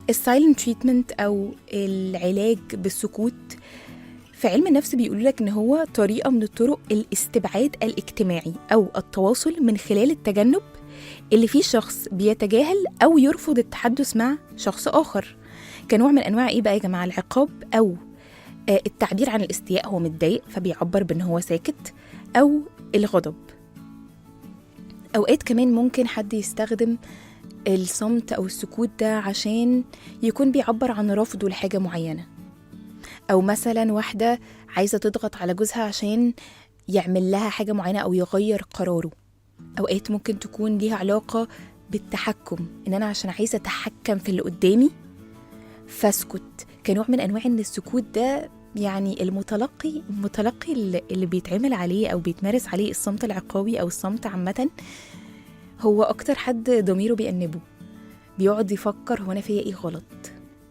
السايلنت تريتمنت أو العلاج بالسكوت في علم النفس بيقول لك إن هو طريقة من الطرق الاستبعاد الاجتماعي أو التواصل من خلال التجنب اللي فيه شخص بيتجاهل أو يرفض التحدث مع شخص آخر، كنوع من أنواع إيه بقى يا جماعة؟ العقاب، أو التعبير عن الاستياء، هو متضايق فبيعبر بأن هو ساكت، أو الغضب. أوقات كمان ممكن حد يستخدم الصمت أو السكوت ده عشان يكون بيعبر عن رفضه لحاجة معينة، أو مثلا واحدة عايزة تضغط على جوزها عشان يعمل لها حاجة معينة أو يغير قراره. أوقات ممكن تكون ليها علاقة بالتحكم، إن أنا عشان عايزة أتحكم في اللي قدامي فاسكت، كنوع من أنواع إن السكوت ده يعني المتلقي اللي بيتعمل عليه أو بيتمارس عليه الصمت العقابي أو الصمت عامة، هو أكتر حد ضميره بيأنبه، بيقعد يفكر هو أنا فيا إيه غلط،